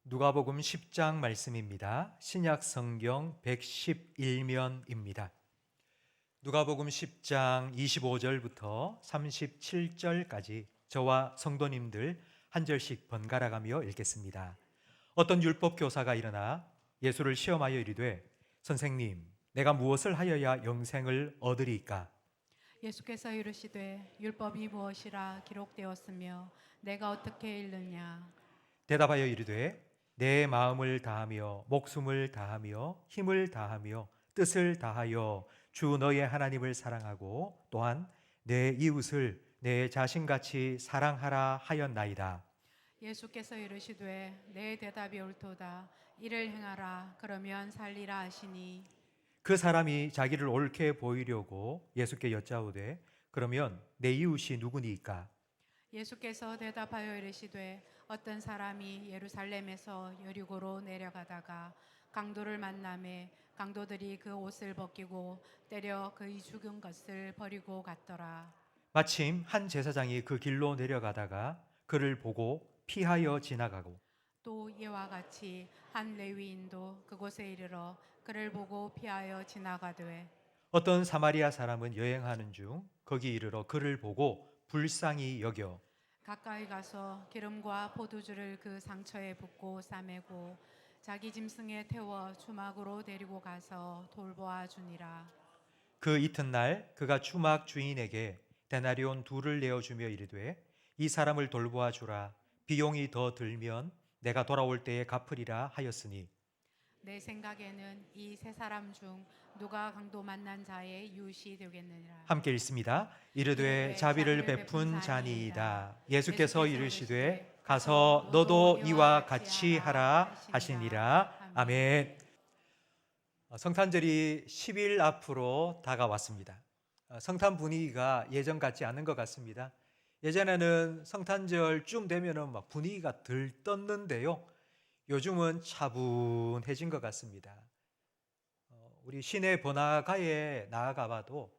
누가복음 10장 말씀입니다. 신약 성경 111면입니다. 누가복음 10장 25절부터 37절까지 저와 성도님들 한 절씩 번갈아 가며 읽겠습니다. 어떤 율법 교사가 일어나 예수를 시험하여 이르되 선생님, 내가 무엇을 하여야 영생을 얻으리이까? 예수께서 이르시되 율법이 무엇이라 기록되었으며 내가 어떻게 읽느냐. 대답하여 이르되 내 마음을 다하며 목숨을 다하며 힘을 다하며 뜻을 다하여 주 너의 하나님을 사랑하고 또한 내 이웃을 내 자신같이 사랑하라 하였나이다. 예수께서 이르시되 내 대답이 옳도다. 이를 행하라. 그러면 살리라 하시니. 그 사람이 자기를 옳게 보이려고 예수께 여짜오되 그러면 내 이웃이 누구니까? 예수께서 대답하여 이르시되 어떤 사람이 예루살렘에서 여리고로 내려가다가 강도를 만나매 강도들이 그 옷을 벗기고 때려 그의 죽은 것을 버리고 갔더라. 마침 한 제사장이 그 길로 내려가다가 그를 보고 피하여 지나가고 또 이와 같이 한 레위인도 그곳에 이르러 그를 보고 피하여 지나가되 어떤 사마리아 사람은 여행하는 중 거기 이르러 그를 보고 불쌍히 여겨 가까이 가서 기름과 포도주를 그 상처에 붓고 싸매고 자기 짐승에 태워 주막으로 데리고 가서 돌보아 주니라. 그 이튿날 그가 주막 주인에게 데나리온 둘을 내어주며 이르되 이 사람을 돌보아 주라. 비용이 더 들면 내가 돌아올 때에 갚으리라 하였으니 내 생각에는 이 세 사람 중 누가 강도 만난 자의 이웃이 되겠느니라. 함께 읽습니다. 이르되 자비를 베푼 자니이다. 예수께서 이르시되 가서 너도 이와 같이 하라 하시니라. 아멘. 성탄절이 10일 앞으로 다가왔습니다. 성탄 분위기가 예전 같지 않은 것 같습니다. 예전에는 성탄절쯤 되면은 막 분위기가 들떴는데요. 요즘은 차분해진 것 같습니다. 우리 시내 번화가에 나아가봐도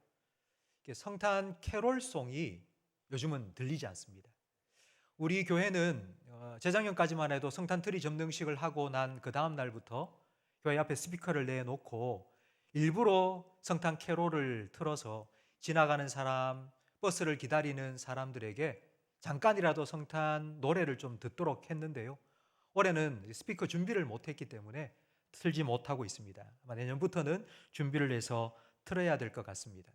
성탄 캐롤송이 요즘은 들리지 않습니다. 우리 교회는 재작년까지만 해도 성탄 트리 점등식을 하고 난 그 다음 날부터 교회 앞에 스피커를 내놓고 일부러 성탄 캐롤을 틀어서 지나가는 사람, 버스를 기다리는 사람들에게 잠깐이라도 성탄 노래를 좀 듣도록 했는데요. 올해는 스피커 준비를 못했기 때문에 틀지 못하고 있습니다. 아마 내년부터는 준비를 해서 틀어야 될 것 같습니다.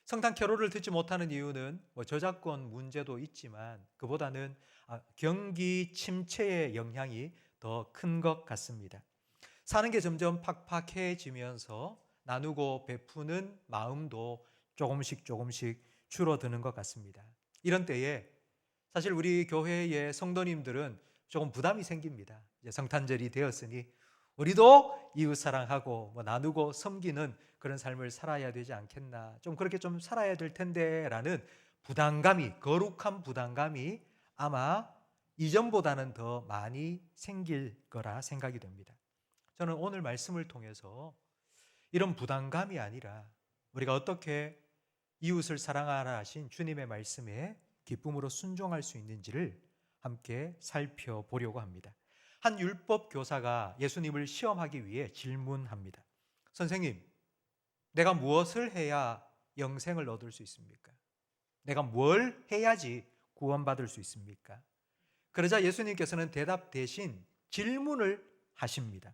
성탄 캐롤을 듣지 못하는 이유는 저작권 문제도 있지만 그보다는 경기 침체의 영향이 더 큰 것 같습니다. 사는 게 점점 팍팍해지면서 나누고 베푸는 마음도 조금씩 줄어드는 것 같습니다. 이런 때에 사실 우리 교회의 성도님들은 조금 부담이 생깁니다. 이제 성탄절이 되었으니 우리도 이웃 사랑하고 나누고 섬기는 그런 삶을 살아야 되지 않겠나, 좀 그렇게 좀 살아야 될 텐데라는 부담감이, 거룩한 부담감이 아마 이전보다는 더 많이 생길 거라 생각이 됩니다. 저는 오늘 말씀을 통해서 이런 부담감이 아니라 우리가 어떻게 이웃을 사랑하라 하신 주님의 말씀에 기쁨으로 순종할 수 있는지를 함께 살펴보려고 합니다. 한 율법 교사가 예수님을 시험하기 위해 질문합니다. 선생님, 내가 무엇을 해야 영생을 얻을 수 있습니까? 내가 뭘 해야지 구원받을 수 있습니까? 그러자 예수님께서는 대답 대신 질문을 하십니다.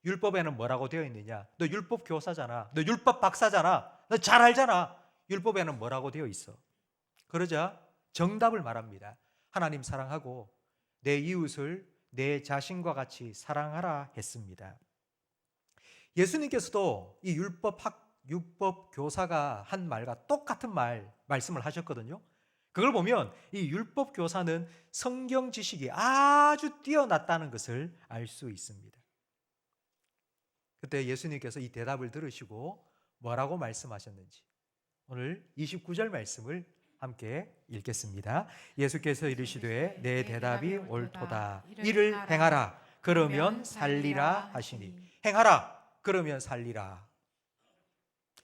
율법에는 뭐라고 되어 있느냐? 너 율법 교사잖아. 너 율법 박사잖아. 너 잘 알잖아. 율법에는 뭐라고 되어 있어? 그러자 정답을 말합니다. 하나님 사랑하고 내 이웃을 내 자신과 같이 사랑하라 했습니다. 예수님께서도 이 율법 교사가 한 말과 똑같은 말씀을 하셨거든요. 그걸 보면 이 율법 교사는 성경 지식이 아주 뛰어났다는 것을 알 수 있습니다. 그때 예수님께서 이 대답을 들으시고 뭐라고 말씀하셨는지 오늘 29절 말씀을 함께 읽겠습니다. 예수께서 이르시되 내 대답이 옳도다. 이를 행하라. 그러면 살리라 하시니. 행하라. 그러면 살리라.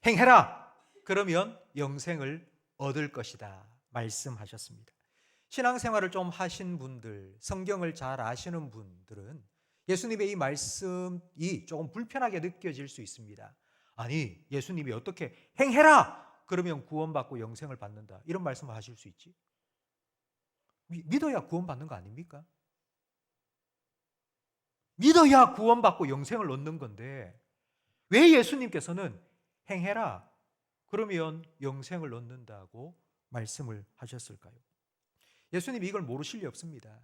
행해라. 그러면 영생을 얻을 것이다. 말씀하셨습니다. 신앙생활을 좀 하신 분들, 성경을 잘 아시는 분들은 예수님의 이 말씀이 조금 불편하게 느껴질 수 있습니다. 아니, 예수님이 어떻게 행해라! 그러면 구원받고 영생을 받는다. 이런 말씀을 하실 수 있지. 믿어야 구원받는 거 아닙니까? 믿어야 구원받고 영생을 얻는 건데 왜 예수님께서는 행해라! 그러면 영생을 얻는다고 말씀을 하셨을까요? 예수님이 이걸 모르실 리 없습니다.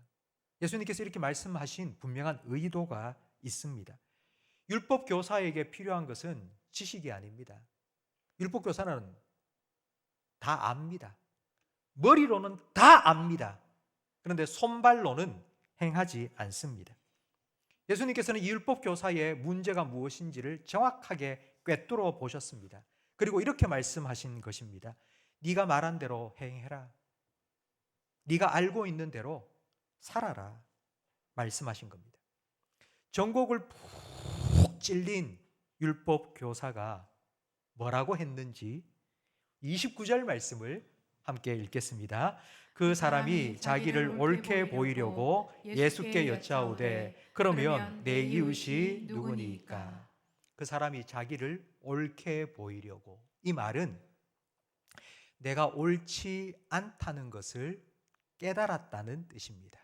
예수님께서 이렇게 말씀하신 분명한 의도가 있습니다. 율법 교사에게 필요한 것은 지식이 아닙니다. 율법 교사는 다 압니다. 머리로는 다 압니다. 그런데 손발로는 행하지 않습니다. 예수님께서는 이 율법 교사의 문제가 무엇인지를 정확하게 꿰뚫어 보셨습니다. 그리고 이렇게 말씀하신 것입니다. 네가 말한 대로 행해라. 네가 알고 있는 대로 살아라. 말씀하신 겁니다. 전곡을 푹 찔린 율법 교사가 뭐라고 했는지 29절 말씀을 함께 읽겠습니다. 그 사람이 자기를 옳게 보이려고 예수께 여짜오되 그러면 내 이웃이 누구니까? 그 사람이 자기를 옳게 보이려고. 이 말은 내가 옳지 않다는 것을 깨달았다는 뜻입니다.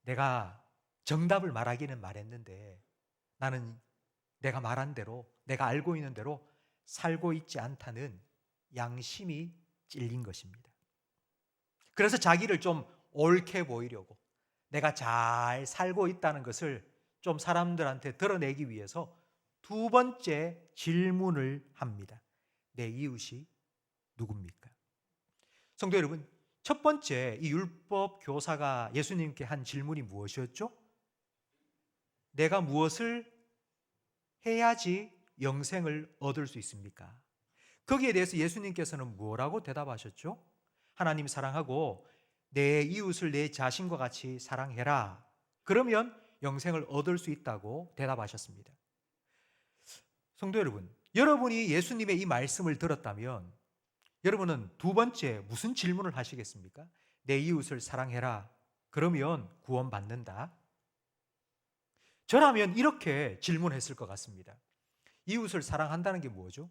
내가 정답을 말하기는 말했는데 나는 내가 말한 대로, 내가 알고 있는 대로 살고 있지 않다는 양심이 찔린 것입니다. 그래서 자기를 좀 옳게 보이려고, 내가 잘 살고 있다는 것을 좀 사람들한테 드러내기 위해서 두 번째 질문을 합니다. 내 이웃이 누굽니까? 성도 여러분, 첫 번째 이 율법 교사가 예수님께 한 질문이 무엇이었죠? 내가 무엇을 해야지 영생을 얻을 수 있습니까? 거기에 대해서 예수님께서는 뭐라고 대답하셨죠? 하나님 사랑하고 내 이웃을 내 자신과 같이 사랑해라. 그러면 영생을 얻을 수 있다고 대답하셨습니다. 성도 여러분, 여러분이 예수님의 이 말씀을 들었다면 여러분은 두 번째 무슨 질문을 하시겠습니까? 내 이웃을 사랑해라. 그러면 구원받는다. 저라면 이렇게 질문했을 것 같습니다. 이웃을 사랑한다는 게 뭐죠?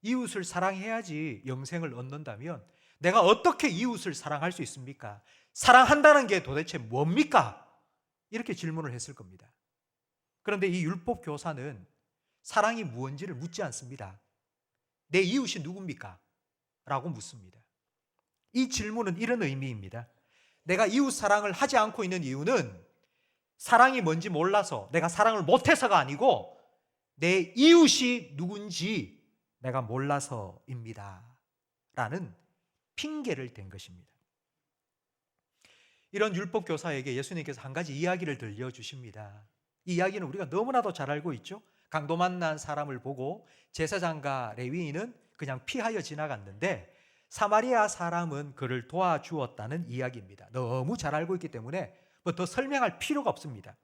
이웃을 사랑해야지 영생을 얻는다면 내가 어떻게 이웃을 사랑할 수 있습니까? 사랑한다는 게 도대체 뭡니까? 이렇게 질문을 했을 겁니다. 그런데 이 율법 교사는 사랑이 무엇인지를 묻지 않습니다. 내 이웃이 누굽니까? 라고 묻습니다. 이 질문은 이런 의미입니다. 내가 이웃 사랑을 하지 않고 있는 이유는 사랑이 뭔지 몰라서, 내가 사랑을 못해서가 아니고 내 이웃이 누군지 내가 몰라서입니다. 라는 핑계를 댄 것입니다. 이런 율법 교사에게 예수님께서 한 가지 이야기를 들려주십니다. 이 이야기는 우리가 너무나도 잘 알고 있죠. 강도 만난 사람을 보고 제사장과 레위인은 그냥 피하여 지나갔는데 사마리아 사람은 그를 도와주었다는 이야기입니다. 너무 잘 알고 있기 때문에 뭐 더 설명할 필요가 없습니다.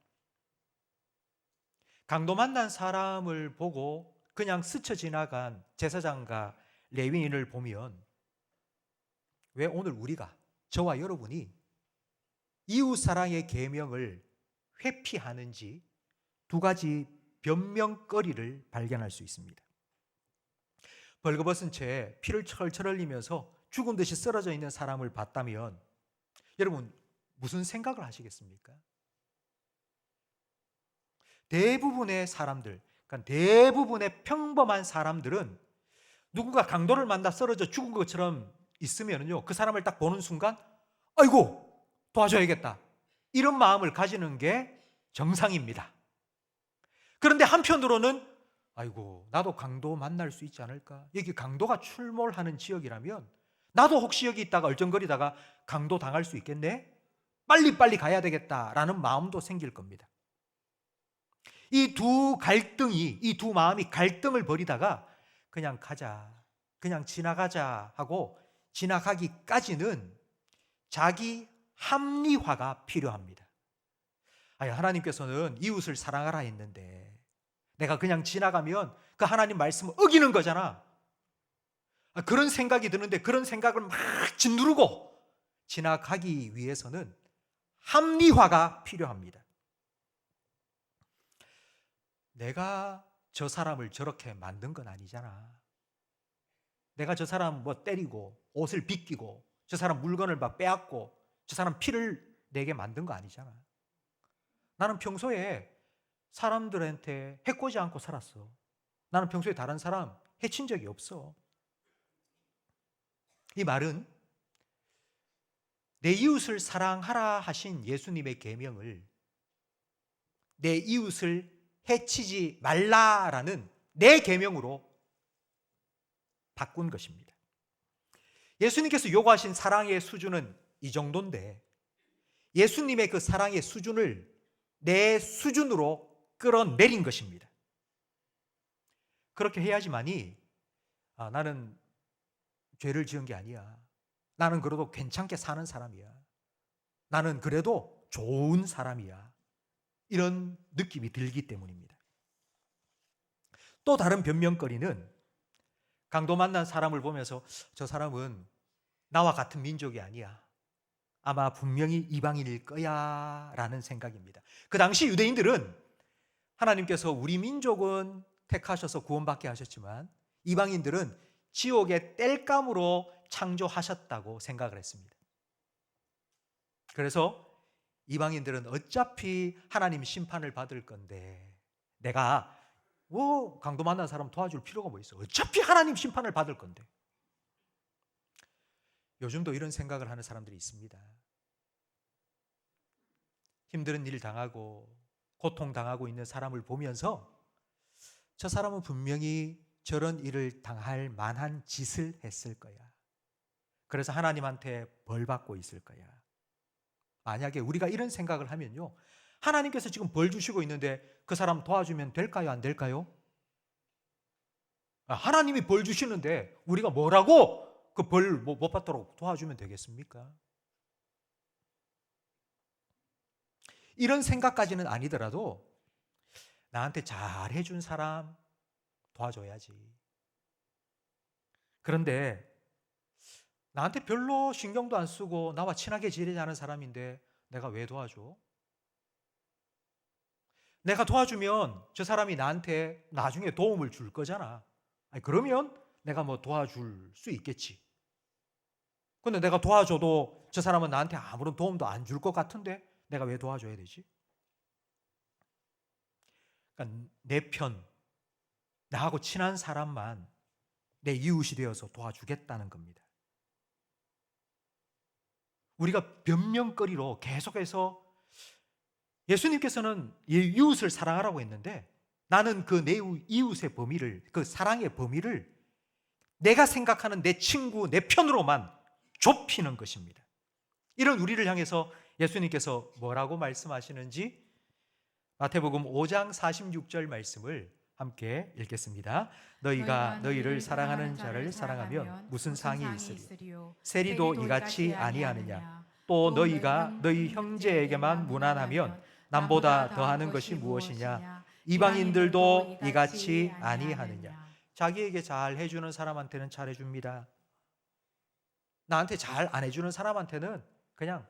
강도 만난 사람을 보고 그냥 스쳐 지나간 제사장과 레위인을 보면 왜 오늘 우리가, 저와 여러분이 이웃사랑의 계명을 회피하는지 두 가지 변명거리를 발견할 수 있습니다. 벌거벗은 채 피를 철철 흘리면서 죽은 듯이 쓰러져 있는 사람을 봤다면 여러분 무슨 생각을 하시겠습니까? 대부분의 사람들, 그러니까 대부분의 평범한 사람들은 누군가 강도를 만나 쓰러져 죽은 것처럼 있으면요, 그 사람을 딱 보는 순간 아이고 도와줘야겠다 이런 마음을 가지는 게 정상입니다. 그런데 한편으로는 아이고 나도 강도 만날 수 있지 않을까, 여기 강도가 출몰하는 지역이라면 나도 혹시 여기 있다가 얼쩡거리다가 강도 당할 수 있겠네, 빨리빨리 가야 되겠다라는 마음도 생길 겁니다. 이 두 마음이 갈등을 벌이다가 그냥 가자, 그냥 지나가자 하고 지나가기까지는 자기 합리화가 필요합니다. 하나님께서는 이웃을 사랑하라 했는데 내가 그냥 지나가면 그 하나님 말씀을 어기는 거잖아. 그런 생각이 드는데 그런 생각을 막 짓누르고 지나가기 위해서는 합리화가 필요합니다. 내가 저 사람을 저렇게 만든 건 아니잖아. 내가 저 사람 뭐 때리고 옷을 빗기고 저 사람 물건을 막 빼앗고 저 사람 피를 내게 만든 거 아니잖아. 나는 평소에 사람들한테 해코지 않고 살았어. 나는 평소에 다른 사람 해친 적이 없어. 이 말은 내 이웃을 사랑하라 하신 예수님의 계명을 내 이웃을 해치지 말라라는 내 계명으로 바꾼 것입니다. 예수님께서 요구하신 사랑의 수준은 이 정도인데 예수님의 그 사랑의 수준을 내 수준으로 끌어내린 것입니다. 그렇게 해야지만이 나는 죄를 지은 게 아니야. 나는 그래도 괜찮게 사는 사람이야. 나는 그래도 좋은 사람이야. 이런 느낌이 들기 때문입니다. 또 다른 변명거리는 강도 만난 사람을 보면서 저 사람은 나와 같은 민족이 아니야. 아마 분명히 이방인일 거야 라는 생각입니다. 그 당시 유대인들은 하나님께서 우리 민족은 택하셔서 구원받게 하셨지만 이방인들은 지옥의 땔감으로 창조하셨다고 생각을 했습니다. 그래서 이방인들은 어차피 하나님 심판을 받을 건데 내가 강도 만난 사람 도와줄 필요가 뭐 있어. 어차피 하나님 심판을 받을 건데. 요즘도 이런 생각을 하는 사람들이 있습니다. 힘든 일 당하고 고통 당하고 있는 사람을 보면서 저 사람은 분명히 저런 일을 당할 만한 짓을 했을 거야. 그래서 하나님한테 벌 받고 있을 거야. 만약에 우리가 이런 생각을 하면요, 하나님께서 지금 벌 주시고 있는데 그 사람 도와주면 될까요? 안 될까요? 하나님이 벌 주시는데 우리가 뭐라고 그 벌 못 받도록 도와주면 되겠습니까? 이런 생각까지는 아니더라도 나한테 잘 해준 사람 도와줘야지. 그런데 나한테 별로 신경도 안 쓰고 나와 친하게 지내지 않은 사람인데 내가 왜 도와줘? 내가 도와주면 저 사람이 나한테 나중에 도움을 줄 거잖아. 그러면 내가 뭐 도와줄 수 있겠지. 근데 내가 도와줘도 저 사람은 나한테 아무런 도움도 안 줄 것 같은데 내가 왜 도와줘야 되지? 그러니까 내 편, 나하고 친한 사람만 내 이웃이 되어서 도와주겠다는 겁니다. 우리가 변명거리로 계속해서 예수님께서는 이웃을 사랑하라고 했는데 나는 그 내 이웃의 범위를, 그 사랑의 범위를 내가 생각하는 내 친구, 내 편으로만 좁히는 것입니다. 이런 우리를 향해서 예수님께서 뭐라고 말씀하시는지 마태복음 5장 46절 말씀을 함께 읽겠습니다. 너희가 너희를 사랑하는 자를 사랑하면 무슨 상이 있으리요? 세리도 이같이 아니하느냐? 또 너희가 너희 형제에게만 무난하면 남보다 더하는 것이 무엇이냐? 이방인들도 이같이 아니하느냐? 자기에게 잘 해주는 사람한테는 잘 해줍니다. 나한테 잘 안 해주는 사람한테는 그냥.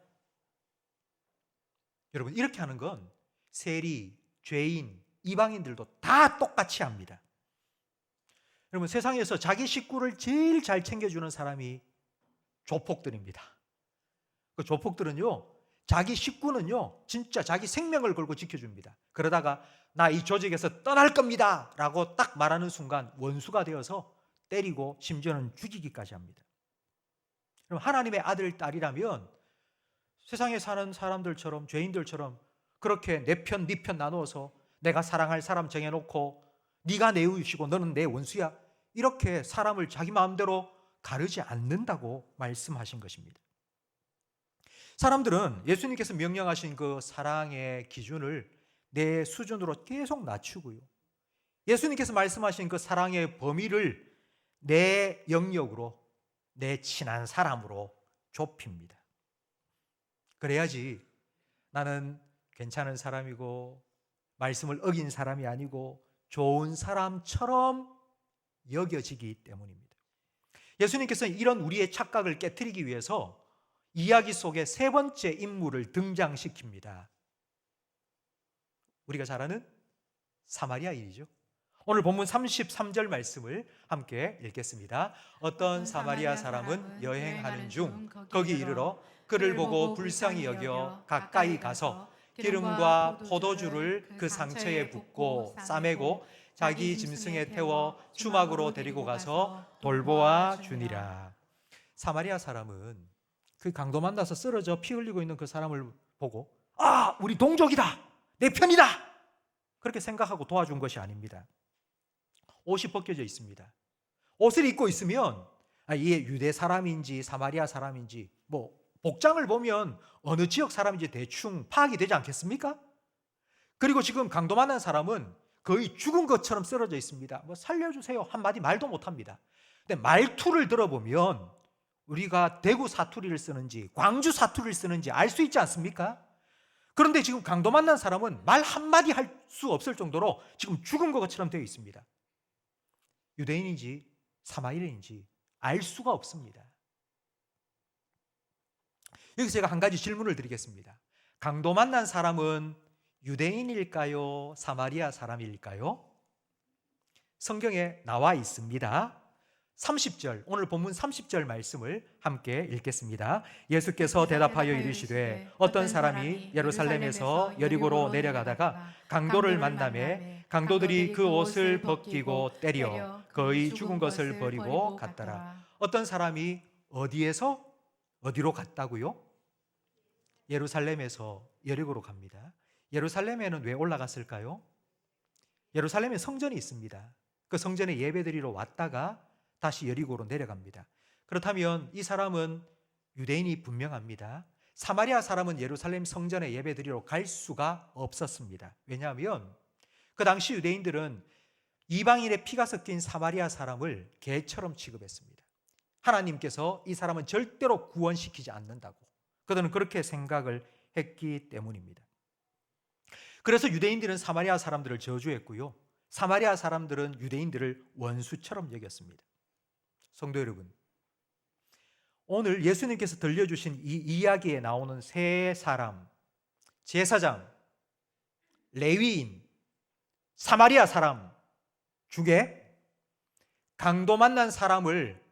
여러분, 이렇게 하는 건 세리, 죄인, 이방인들도 다 똑같이 합니다. 여러분, 세상에서 자기 식구를 제일 잘 챙겨주는 사람이 조폭들입니다. 그 조폭들은요, 자기 식구는요, 진짜 자기 생명을 걸고 지켜줍니다. 그러다가 나 이 조직에서 떠날 겁니다 라고 딱 말하는 순간 원수가 되어서 때리고 심지어는 죽이기까지 합니다. 그럼 하나님의 아들, 딸이라면 세상에 사는 사람들처럼, 죄인들처럼 그렇게 내 편, 네 편 나누어서 내가 사랑할 사람 정해놓고 네가 내 이웃이고 너는 내 원수야, 이렇게 사람을 자기 마음대로 가르지 않는다고 말씀하신 것입니다. 사람들은 예수님께서 명령하신 그 사랑의 기준을 내 수준으로 계속 낮추고요, 예수님께서 말씀하신 그 사랑의 범위를 내 영역으로, 내 친한 사람으로 좁힙니다. 그래야지 나는 괜찮은 사람이고 말씀을 어긴 사람이 아니고 좋은 사람처럼 여겨지기 때문입니다. 예수님께서는 이런 우리의 착각을 깨트리기 위해서 이야기 속에 세 번째 인물을 등장시킵니다. 우리가 잘 아는 사마리아인이죠. 오늘 본문 33절 말씀을 함께 읽겠습니다. 어떤 사마리아 사람은 여행하는 중 거기 이르러 그를 보고 불쌍히 여겨 가까이 가서 기름과 포도주를 그 상처에 붓고 싸매고 자기 짐승에 태워 주막으로 데리고 가서 돌보아 주니라. 사마리아 사람은 그 강도 만나서 쓰러져 피 흘리고 있는 그 사람을 보고 우리 동족이다, 내 편이다, 그렇게 생각하고 도와준 것이 아닙니다. 옷이 벗겨져 있습니다. 옷을 입고 있으면 이게 유대 사람인지 사마리아 사람인지 복장을 보면 어느 지역 사람인지 대충 파악이 되지 않겠습니까? 그리고 지금 강도 만난 사람은 거의 죽은 것처럼 쓰러져 있습니다. 살려주세요 한마디 말도 못합니다. 근데 말투를 들어보면 우리가 대구 사투리를 쓰는지 광주 사투리를 쓰는지 알 수 있지 않습니까? 그런데 지금 강도 만난 사람은 말 한마디 할 수 없을 정도로 지금 죽은 것처럼 되어 있습니다. 유대인인지 사마리아인지 알 수가 없습니다. 여기서 제가 한 가지 질문을 드리겠습니다. 강도 만난 사람은 유대인일까요? 사마리아 사람일까요? 성경에 나와 있습니다. 30절, 오늘 본문 30절 말씀을 함께 읽겠습니다. 예수께서 대답하여 이르시되 어떤 사람이 예루살렘에서 여리고로 내려가다가 강도를 만나매 강도들이 그 옷을 벗기고 때려 거의 죽은 것을 버리고 갔더라. 어떤 사람이 어디로 갔다고요? 예루살렘에서 여리고로 갑니다. 예루살렘에는 왜 올라갔을까요? 예루살렘에 성전이 있습니다. 그 성전에 예배드리러 왔다가 다시 여리고로 내려갑니다. 그렇다면 이 사람은 유대인이 분명합니다. 사마리아 사람은 예루살렘 성전에 예배드리러 갈 수가 없었습니다. 왜냐하면 그 당시 유대인들은 이방인의 피가 섞인 사마리아 사람을 개처럼 취급했습니다. 하나님께서 이 사람은 절대로 구원시키지 않는다고 그들은 그렇게 생각을 했기 때문입니다. 그래서 유대인들은 사마리아 사람들을 저주했고요, 사마리아 사람들은 유대인들을 원수처럼 여겼습니다. 성도 여러분, 오늘 예수님께서 들려주신 이 이야기에 나오는 세 사람, 제사장, 레위인, 사마리아 사람 중에 강도 만난 사람을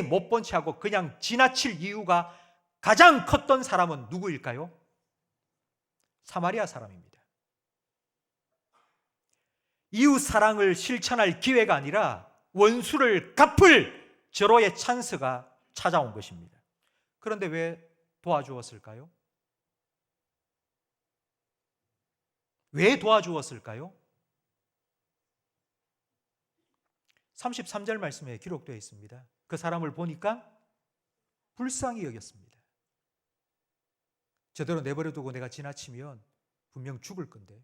못 본 채 하고 그냥 지나칠 이유가 가장 컸던 사람은 누구일까요? 사마리아 사람입니다. 이웃 사랑을 실천할 기회가 아니라 원수를 갚을 절호의 찬스가 찾아온 것입니다. 그런데 왜 도와주었을까요? 왜 도와주었을까요? 33절 말씀에 기록되어 있습니다. 그 사람을 보니까 불쌍히 여겼습니다. 저대로 내버려두고 내가 지나치면 분명 죽을 건데,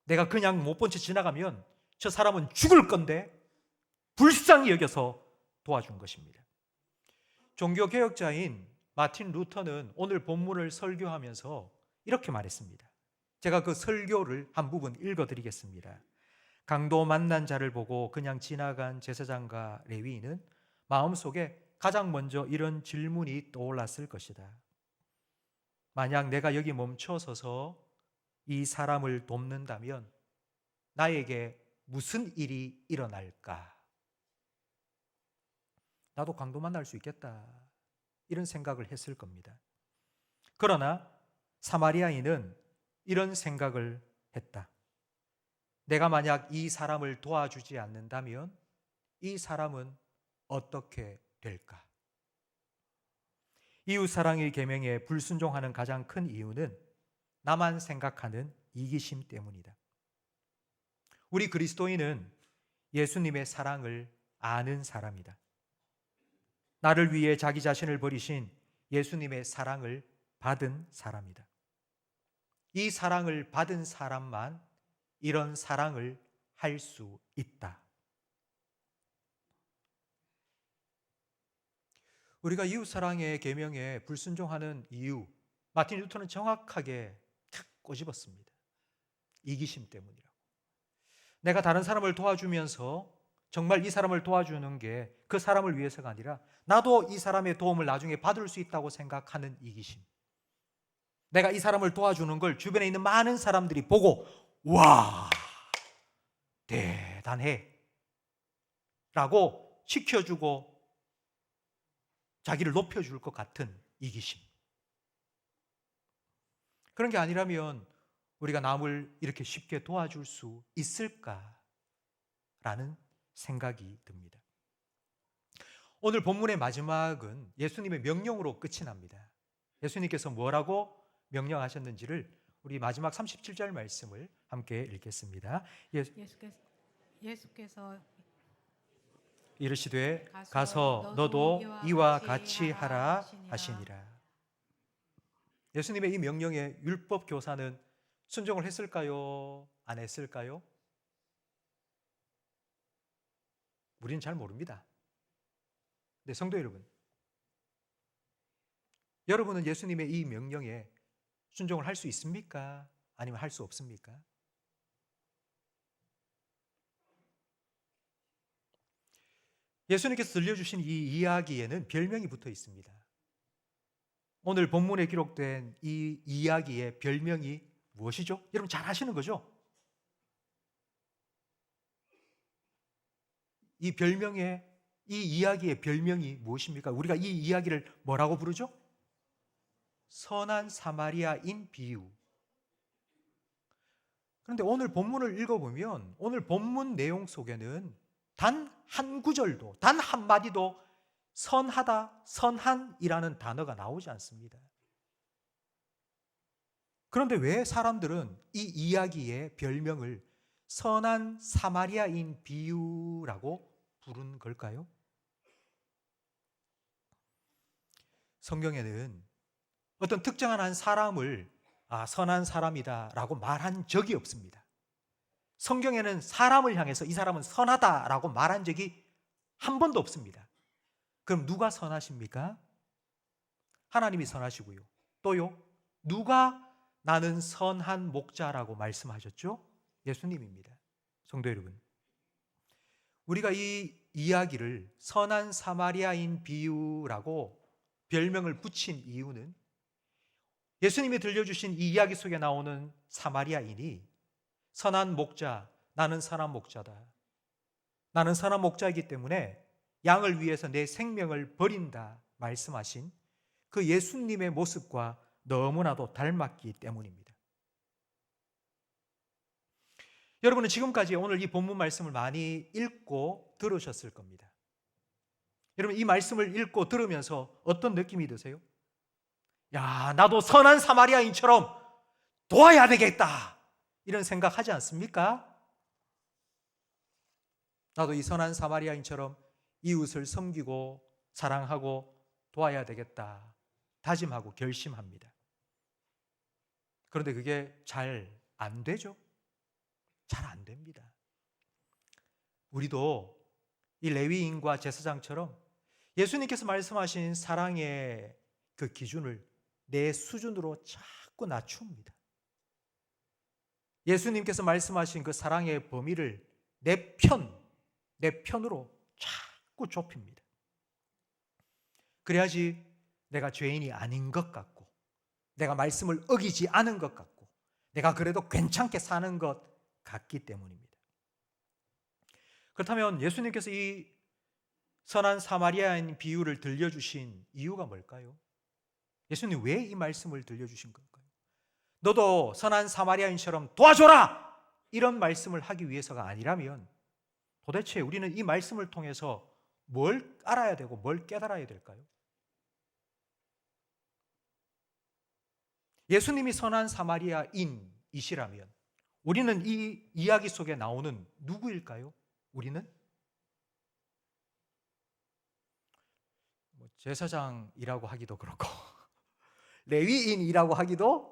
내가 그냥 못 본 채 지나가면 저 사람은 죽을 건데 불쌍히 여겨서 도와준 것입니다. 종교개혁자인 마틴 루터는 오늘 본문을 설교하면서 이렇게 말했습니다. 제가 그 설교를 한 부분 읽어드리겠습니다. 강도 만난 자를 보고 그냥 지나간 제사장과 레위인은 마음속에 가장 먼저 이런 질문이 떠올랐을 것이다. 만약 내가 여기 멈춰서서 이 사람을 돕는다면 나에게 무슨 일이 일어날까? 나도 강도 만날 수 있겠다, 이런 생각을 했을 겁니다. 그러나 사마리아인은 이런 생각을 했다. 내가 만약 이 사람을 도와주지 않는다면 이 사람은 어떻게 될까? 이웃사랑의 계명에 불순종하는 가장 큰 이유는 나만 생각하는 이기심 때문이다. 우리 그리스도인은 예수님의 사랑을 아는 사람이다. 나를 위해 자기 자신을 버리신 예수님의 사랑을 받은 사람이다. 이 사랑을 받은 사람만 이런 사랑을 할 수 있다. 우리가 이웃사랑의 계명에 불순종하는 이유, 마틴 루터는 정확하게 탁 꼬집었습니다. 이기심 때문이라고. 내가 다른 사람을 도와주면서 정말 이 사람을 도와주는 게 그 사람을 위해서가 아니라 나도 이 사람의 도움을 나중에 받을 수 있다고 생각하는 이기심. 내가 이 사람을 도와주는 걸 주변에 있는 많은 사람들이 보고 와, 대단해 라고 시켜주고 자기를 높여줄 것 같은 이기심. 그런 게 아니라면 우리가 남을 이렇게 쉽게 도와줄 수 있을까라는 생각이 듭니다. 오늘 본문의 마지막은 예수님의 명령으로 끝이 납니다. 예수님께서 뭐라고 명령하셨는지를 우리 마지막 37절 말씀을 함께 읽겠습니다. 예수께서 이르시되 가서 너도 이와 같이 하라 하시니라. 예수님의 이 명령에 율법 교사는 순종을 했을까요? 안 했을까요? 우리는 잘 모릅니다. 네, 성도 여러분, 여러분은 예수님의 이 명령에 순종을 할 수 있습니까? 아니면 할 수 없습니까? 예수님께서 들려주신 이 이야기에는 별명이 붙어 있습니다. 오늘 본문에 기록된 이 이야기의 별명이 무엇이죠? 여러분 잘 아시는 거죠? 이 이야기의 별명이 무엇입니까? 우리가 이 이야기를 뭐라고 부르죠? 선한 사마리아인 비유. 그런데 오늘 본문을 읽어보면 오늘 본문 내용 속에는 단 한 구절도, 단 한마디도 선하다, 선한이라는 단어가 나오지 않습니다. 그런데 왜 사람들은 이 이야기의 별명을 선한 사마리아인 비유라고 부른 걸까요? 성경에는 어떤 특정한 한 사람을 선한 사람이다라고 말한 적이 없습니다. 성경에는 사람을 향해서 이 사람은 선하다라고 말한 적이 한 번도 없습니다. 그럼 누가 선하십니까? 하나님이 선하시고요. 또요, 누가 나는 선한 목자라고 말씀하셨죠? 예수님입니다. 성도 여러분, 우리가 이 이야기를 선한 사마리아인 비유라고 별명을 붙인 이유는 예수님이 들려주신 이 이야기 속에 나오는 사마리아인이 선한 목자, 나는 선한 목자다. 나는 선한 목자이기 때문에 양을 위해서 내 생명을 버린다 말씀하신 그 예수님의 모습과 너무나도 닮았기 때문입니다. 여러분은 지금까지 오늘 이 본문 말씀을 많이 읽고 들으셨을 겁니다. 여러분 이 말씀을 읽고 들으면서 어떤 느낌이 드세요? 야, 나도 선한 사마리아인처럼 도와야 되겠다 이런 생각하지 않습니까? 나도 이 선한 사마리아인처럼 이웃을 섬기고 사랑하고 도와야 되겠다 다짐하고 결심합니다. 그런데 그게 잘 안 되죠? 잘 안 됩니다. 우리도 이 레위인과 제사장처럼 예수님께서 말씀하신 사랑의 그 기준을 내 수준으로 자꾸 낮춥니다. 예수님께서 말씀하신 그 사랑의 범위를 내 편으로 자꾸 좁힙니다. 그래야지 내가 죄인이 아닌 것 같고 내가 말씀을 어기지 않은 것 같고 내가 그래도 괜찮게 사는 것 같기 때문입니다. 그렇다면 예수님께서 이 선한 사마리아인 비유를 들려주신 이유가 뭘까요? 예수님 왜 이 말씀을 들려주신 걸까요? 너도 선한 사마리아인처럼 도와줘라! 이런 말씀을 하기 위해서가 아니라면 도대체 우리는 이 말씀을 통해서 뭘 알아야 되고 뭘 깨달아야 될까요? 예수님이 선한 사마리아인이시라면 우리는 이 이야기 속에 나오는 누구일까요? 우리는? 제사장이라고 하기도 그렇고 레위인이라고 하기도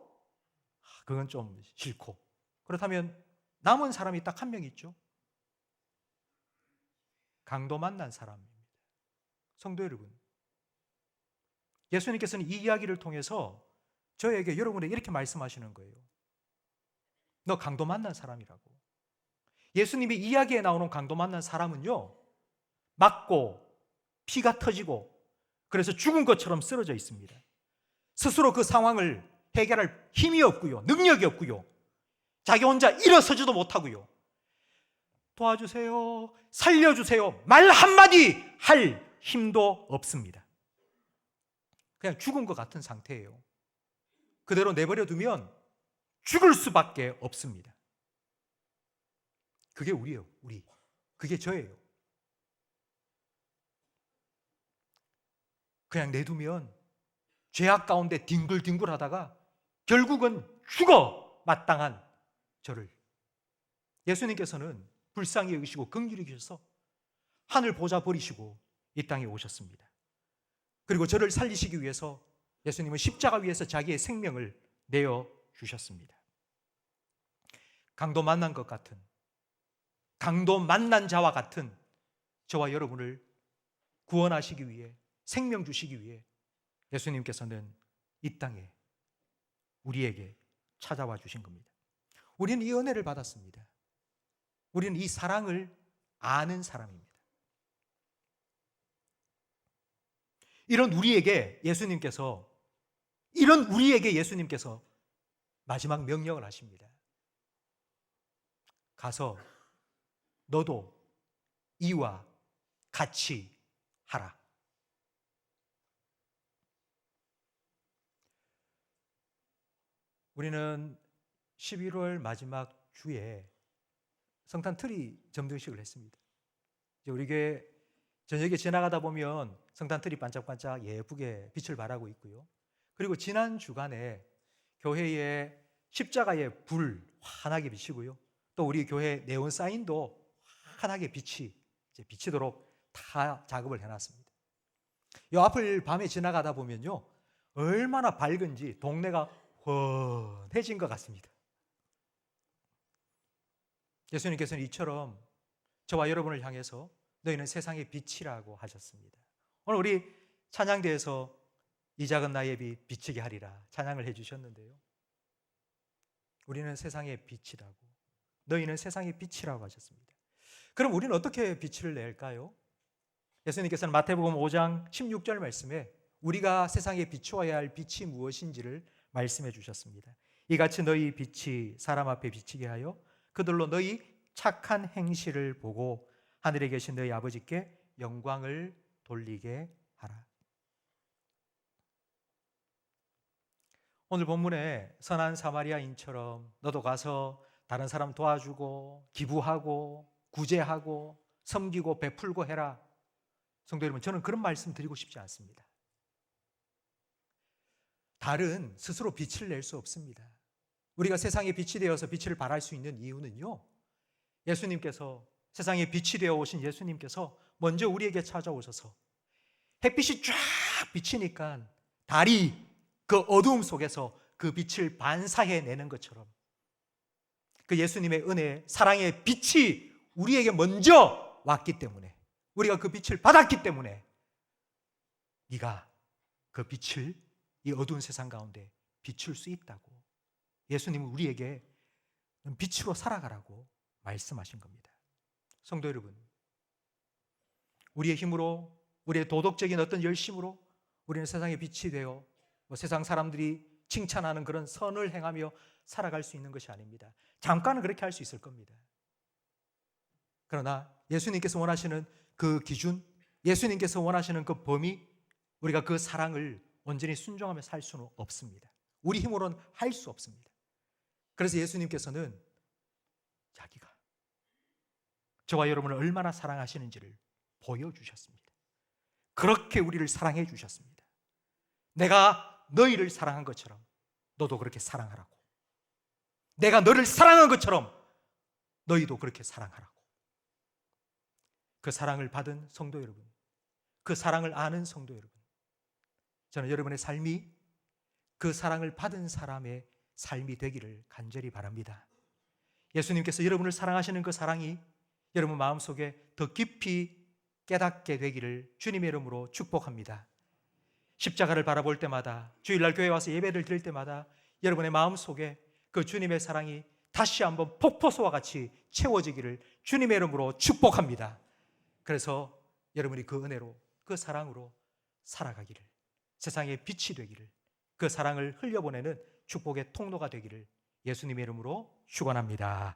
그건 좀 싫고 그렇다면 남은 사람이 딱 한 명 있죠. 강도 만난 사람입니다. 성도 여러분, 예수님께서는 이 이야기를 통해서 여러분에게 이렇게 말씀하시는 거예요. 너 강도 만난 사람이라고. 예수님의 이야기에 나오는 강도 만난 사람은요, 맞고 피가 터지고 그래서 죽은 것처럼 쓰러져 있습니다. 스스로 그 상황을 해결할 힘이 없고요, 능력이 없고요, 자기 혼자 일어서지도 못하고요, 도와주세요, 살려주세요 말 한마디 할 힘도 없습니다. 그냥 죽은 것 같은 상태예요. 그대로 내버려 두면 죽을 수밖에 없습니다. 그게 우리예요, 우리. 그게 저예요. 그냥 내두면 죄악 가운데 뒹굴뒹굴 하다가 결국은 죽어 마땅한 저를 예수님께서는 불쌍히 여기시고 긍휼히 여기셔서 하늘 보좌 버리시고 이 땅에 오셨습니다. 그리고 저를 살리시기 위해서 예수님은 십자가 위에서 자기의 생명을 내어 주셨습니다. 강도 만난 것 같은, 강도 만난 자와 같은 저와 여러분을 구원하시기 위해, 생명 주시기 위해 예수님께서는 이 땅에 우리에게 찾아와 주신 겁니다. 우리는 이 은혜를 받았습니다. 우리는 이 사랑을 아는 사람입니다. 이런 우리에게 예수님께서 마지막 명령을 하십니다. 가서 너도 이와 같이 하라. 우리는 11월 마지막 주에 성탄 트리 점등식을 했습니다. 우리 교회 저녁에 지나가다 보면 성탄 트리 반짝반짝 예쁘게 빛을 발하고 있고요. 그리고 지난 주간에 교회에 십자가의 불 환하게 비치고요. 또 우리 교회 네온 사인도 환하게 비치도록 다 작업을 해놨습니다. 이 앞을 밤에 지나가다 보면요, 얼마나 밝은지 동네가 훤해진 것 같습니다. 예수님께서는 이처럼 저와 여러분을 향해서 너희는 세상의 빛이라고 하셨습니다. 오늘 우리 찬양대에서 이 작은 나의 빛 비치게 하리라 찬양을 해주셨는데요, 우리는 세상의 빛이라고, 너희는 세상의 빛이라고 하셨습니다. 그럼 우리는 어떻게 빛을 낼까요? 예수님께서는 마태복음 5장 16절 말씀에 우리가 세상에 비추어야 할 빛이 무엇인지를 말씀해 주셨습니다. 이같이 너희 빛이 사람 앞에 비치게 하여 그들로 너희 착한 행실을 보고 하늘에 계신 너희 아버지께 영광을 돌리게 하라. 오늘 본문에 선한 사마리아인처럼 너도 가서 다른 사람 도와주고 기부하고 구제하고 섬기고 베풀고 해라. 성도 여러분, 저는 그런 말씀 드리고 싶지 않습니다. 달은 스스로 빛을 낼 수 없습니다. 우리가 세상에 빛이 되어서 빛을 발할 수 있는 이유는요, 예수님께서, 세상에 빛이 되어 오신 예수님께서 먼저 우리에게 찾아오셔서 햇빛이 쫙 비치니까 달이 그 어두움 속에서 그 빛을 반사해내는 것처럼 그 예수님의 은혜, 사랑의 빛이 우리에게 먼저 왔기 때문에, 우리가 그 빛을 받았기 때문에 네가 그 빛을 이 어두운 세상 가운데 비출 수 있다고 예수님은 우리에게 빛으로 살아가라고 말씀하신 겁니다. 성도 여러분, 우리의 힘으로, 우리의 도덕적인 어떤 열심으로 우리는 세상에 빛이 되어 세상 사람들이 칭찬하는 그런 선을 행하며 살아갈 수 있는 것이 아닙니다. 잠깐은 그렇게 할 수 있을 겁니다. 그러나 예수님께서 원하시는 그 기준, 예수님께서 원하시는 그 범위, 우리가 그 사랑을 온전히 순종하며 살 수는 없습니다. 우리 힘으로는 할 수 없습니다. 그래서 예수님께서는 자기가 저와 여러분을 얼마나 사랑하시는지를 보여주셨습니다. 그렇게 우리를 사랑해 주셨습니다. 내가 너희를 사랑한 것처럼 너도 그렇게 사랑하라고, 내가 너를 사랑한 것처럼 너희도 그렇게 사랑하라고. 그 사랑을 받은 성도 여러분, 그 사랑을 아는 성도 여러분, 저는 여러분의 삶이 그 사랑을 받은 사람의 삶이 되기를 간절히 바랍니다. 예수님께서 여러분을 사랑하시는 그 사랑이 여러분 마음속에 더 깊이 깨닫게 되기를 주님의 이름으로 축복합니다. 십자가를 바라볼 때마다, 주일날 교회 와서 예배를 드릴 때마다 여러분의 마음속에 그 주님의 사랑이 다시 한번 폭포수와 같이 채워지기를 주님의 이름으로 축복합니다. 그래서 여러분이 그 은혜로, 그 사랑으로 살아가기를, 세상의 빛이 되기를, 그 사랑을 흘려보내는 축복의 통로가 되기를 예수님의 이름으로 축원합니다.